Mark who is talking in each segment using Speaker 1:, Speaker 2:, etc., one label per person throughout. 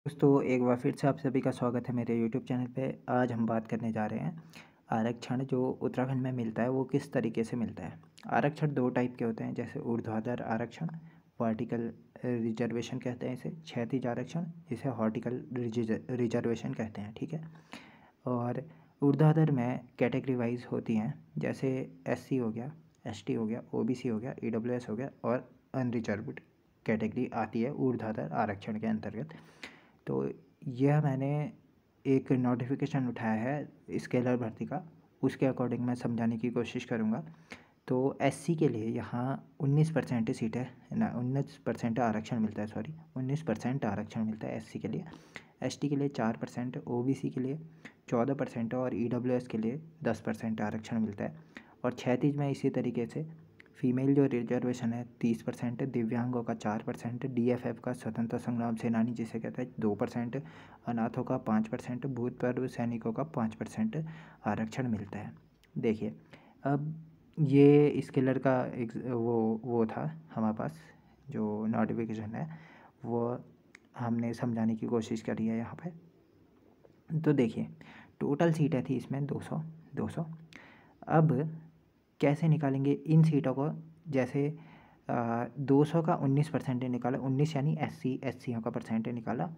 Speaker 1: दोस्तों एक बार फिर से आप सभी का स्वागत है मेरे यूट्यूब चैनल पे। आज हम बात करने जा रहे हैं आरक्षण जो उत्तराखंड में मिलता है वो किस तरीके से मिलता है। आरक्षण दो टाइप के होते हैं, जैसे ऊर्ध्वाधर आरक्षण, वर्टिकल रिजर्वेशन कहते हैं इसे, क्षैतिज आरक्षण जिसे हॉर्टिकल रिजर्वेशन कहते हैं। ठीक है। और ऊर्ध्वाधर में कैटेगरी वाइज होती हैं, जैसे एससी हो गया, एसटी हो गया, ओबीसी हो गया, ईडब्ल्यूएस हो गया और अनरिजर्व्ड कैटेगरी आती है ऊर्ध्वाधर आरक्षण के अंतर्गत। तो यह मैंने एक नोटिफिकेशन उठाया है स्केलर भर्ती का, उसके अकॉर्डिंग मैं समझाने की कोशिश करूँगा। तो एससी के लिए यहाँ 19% सीट है ना, 19% आरक्षण मिलता है, सॉरी 19% आरक्षण मिलता है एससी के लिए। एसटी के लिए 4%, ओबीसी के लिए 14% और ईडब्ल्यूएस के लिए 10% आरक्षण मिलता है। और क्षैतिज में इसी तरीके से फीमेल जो रिजर्वेशन है 30%, दिव्यांगों का 4%, डीएफएफ का स्वतंत्रता संग्राम सेनानी जिसे कहते हैं 2%, अनाथों का 5%, भूतपूर्व सैनिकों का 5% आरक्षण मिलता है। देखिए, अब ये स्केलर का एक वो था हमारे पास, जो नोटिफिकेशन है वो हमने समझाने की कोशिश करी है यहाँ पे। तो देखिए, टोटल सीटें थी इसमें 200। अब कैसे निकालेंगे इन सीटों को, जैसे 200 का 19% निकाला, 19 यानी एस सीओं का परसेंटेज निकाला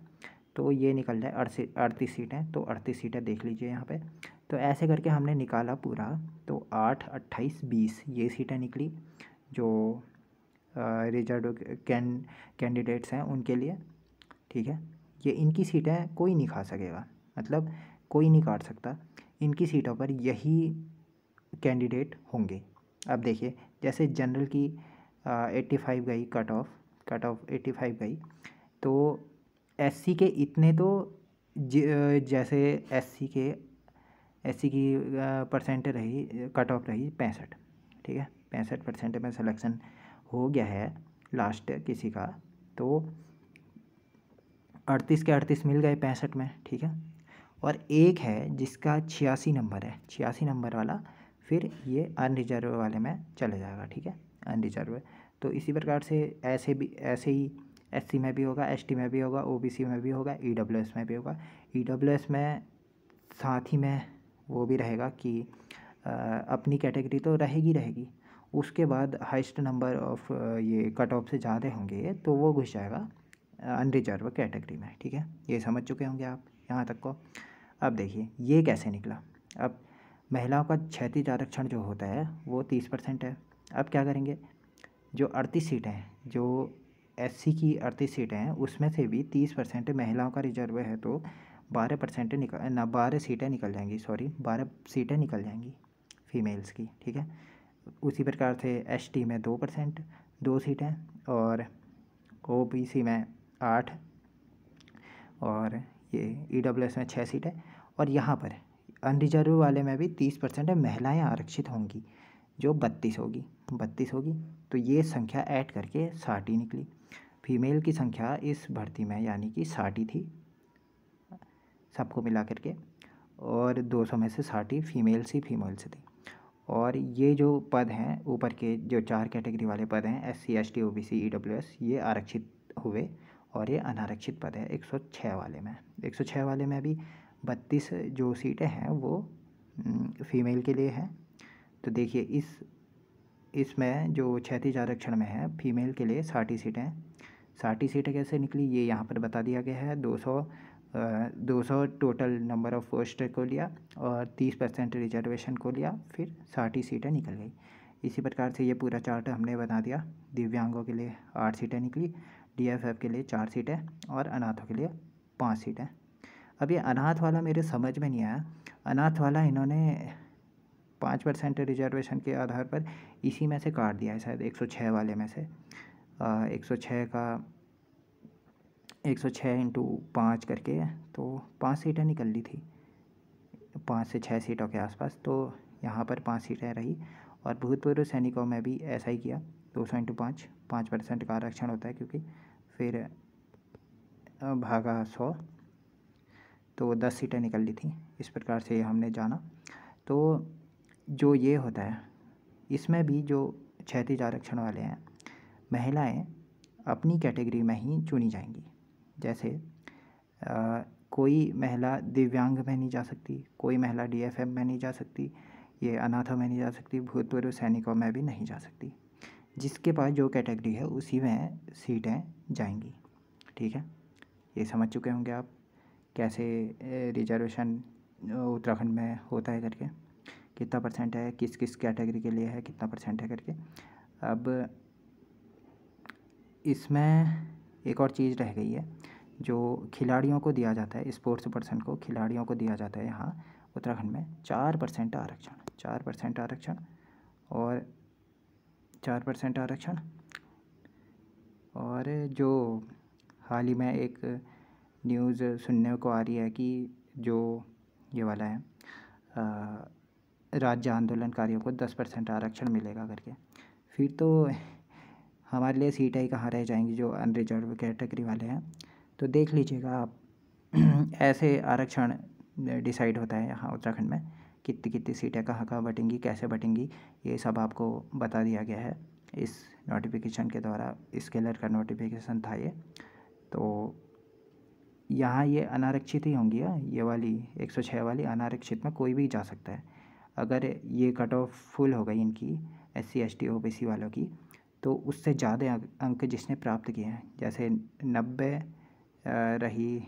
Speaker 1: तो ये निकल जाए 38 सीटें। तो 38 सीटें देख लीजिए यहाँ पे। तो ऐसे करके हमने निकाला पूरा, तो 8, 28, 20 ये सीटें निकली जो रिजर्व कैंडिडेट्स हैं उनके लिए। ठीक है। ये इनकी सीटें कोई नहीं खा सकेगा, मतलब कोई नहीं काट सकता। इनकी सीटों पर यही कैंडिडेट होंगे। अब देखिए, जैसे जनरल की 85 गई कट ऑफ 85 गई, तो एससी के इतने तो जैसे एससी की परसेंट रही, कट ऑफ रही 65। ठीक है, 65% में सिलेक्शन हो गया है लास्ट किसी का, तो 38 के 38 मिल गए 65 में। ठीक है। और एक है जिसका 86 नंबर है, 86 नंबर वाला फिर ये अनरिजर्व वाले में चले जाएगा। ठीक है, अनरिजर्व। तो इसी प्रकार से ऐसे ही एससी में भी होगा, एसटी में भी होगा, ओबीसी में भी होगा, ईडब्ल्यूएस में भी होगा। ईडब्ल्यूएस में साथ ही में वो भी रहेगा कि अपनी कैटेगरी तो रहेगी, उसके बाद हाइस्ट नंबर ऑफ ये कट ऑफ से ज़्यादा होंगे तो वो घुस जाएगा अनरिजर्व कैटेगरी में। ठीक है, ये समझ चुके होंगे आप यहाँ तक को। अब देखिए ये कैसे निकला। अब महिलाओं का क्षैतिज आरक्षण जो होता है वो 30% है। अब क्या करेंगे, जो 38 सीटें हैं, जो एससी की 38 सीटें हैं उसमें से भी 30% महिलाओं का रिजर्व है, तो 12% निकल ना 12 सीटें निकल जाएंगी, सॉरी 12 सीटें निकल जाएंगी फीमेल्स की। ठीक है। उसी प्रकार से एसटी में 2%, 2 सीटें, और ओबीसी में 8, और ये ईडब्ल्यूएस में 6 सीटें। और यहाँ पर अनरिजर्व वाले में भी 30% महिलाएं आरक्षित होंगी, जो 32 होगी। तो ये संख्या ऐड करके 60 निकली। फीमेल की संख्या इस भर्ती में यानी कि 60 थी सबको मिला करके, और 200 में से 60 फीमेल्स थी। और ये जो पद हैं ऊपर के, जो 4 कैटेगरी वाले पद हैं एससी, एसटी, ओबीसी, ईडब्ल्यूएस, ये आरक्षित हुए। और ये अनारक्षित पद है 106 वाले में। 106 वाले में भी 32 जो सीटें हैं वो फीमेल के लिए हैं। तो देखिए इसमें जो क्षैतिज आरक्षण में है फीमेल के लिए 60 सीटें हैं। 60 सीटें कैसे निकली ये यहाँ पर बता दिया गया है। 200 टोटल नंबर ऑफ पोस्ट को लिया और 30% रिजर्वेशन को लिया, फिर 60 सीटें निकल गई। इसी प्रकार से ये पूरा चार्ट हमने बना दिया। दिव्यांगों के लिए 8 सीटें निकली, डीएफएफ के लिए 4 सीटें और अनाथों के लिए 5 सीटें। अब ये अनाथ वाला मेरे समझ में नहीं आया। अनाथ वाला इन्होंने 5% रिजर्वेशन के आधार पर इसी में से काट दिया है शायद, 106 वाले में से। 106 का 106 इंटू 5 करके तो 5 सीटें निकल ली थी, 5 से 6 सीटों के आसपास। तो यहाँ पर 5 सीटें रही। और भूतपूर्व सैनिकों में भी ऐसा ही किया, 200 इंटू 5% का आरक्षण होता है, क्योंकि फिर भागा 100, तो 10 सीटें निकल ली थी। इस प्रकार से हमने जाना। तो जो ये होता है इसमें भी जो क्षैतिज आरक्षण वाले हैं, महिलाएं अपनी कैटेगरी में ही चुनी जाएंगी। जैसे कोई महिला दिव्यांग में नहीं जा सकती, कोई महिला DFM में नहीं जा सकती, ये अनाथों में नहीं जा सकती, भूतपूर्व सैनिकों में भी नहीं जा सकती। जिसके पास जो कैटेगरी है उसी में सीटें जाएंगी, ठीक है। ये समझ चुके होंगे आप कैसे रिजर्वेशन उत्तराखंड में होता है करके, कितना परसेंट है, किस किस कैटेगरी के लिए है, कितना परसेंट है करके। अब इसमें एक और चीज़ रह गई है, जो खिलाड़ियों को दिया जाता है, स्पोर्ट्स पर्सन को, खिलाड़ियों को दिया जाता है यहाँ उत्तराखंड में 4% आरक्षण, 4% आरक्षण और 4% आरक्षण। और जो हाल ही में एक न्यूज़ सुनने को आ रही है कि जो ये वाला है राज्य आंदोलनकारियों को 10% आरक्षण मिलेगा करके, फिर तो हमारे लिए सीटें ही कहाँ रह जाएंगी जो अनरिजर्व कैटेगरी वाले हैं। तो देख लीजिएगा आप ऐसे आरक्षण डिसाइड होता है यहाँ उत्तराखंड में, कितनी कितनी सीटें कहाँ कहाँ बटेंगी, कैसे बटेंगी, ये सब आपको बता दिया गया है इस नोटिफिकेशन के द्वारा। स्केलर का नोटिफिकेशन था ये। तो यहाँ ये अनारक्षित ही होंगी, ये वाली 106 वाली अनारक्षित में कोई भी जा सकता है। अगर ये कट ऑफ फुल हो गई इनकी SC ST OBC वालों की, तो उससे ज़्यादा अंक जिसने प्राप्त किए हैं, जैसे 90 रही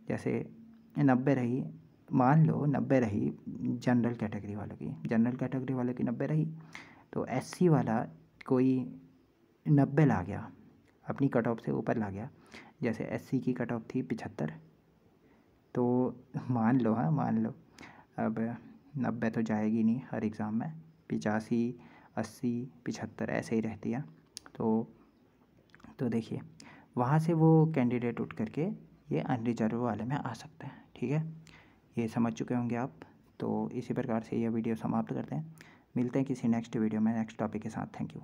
Speaker 1: जैसे 90 रही, मान लो 90 रही जनरल कैटेगरी वालों की, जनरल कैटेगरी वालों की 90 रही, तो SC वाला कोई 90 ला गया, अपनी कट ऑफ से ऊपर ला गया, जैसे SC की कट ऑफ थी 75, तो मान लो अब 90 तो जाएगी नहीं हर एग्ज़ाम में, 85, 80, 75 ऐसे ही रहती है। तो देखिए वहाँ से वो कैंडिडेट उठ करके ये अनरिजर्व वाले में आ सकते हैं, ठीक है। ये समझ चुके होंगे आप। तो इसी प्रकार से यह वीडियो समाप्त करते हैं, मिलते हैं किसी नेक्स्ट वीडियो में नेक्स्ट टॉपिक के साथ। Thank you.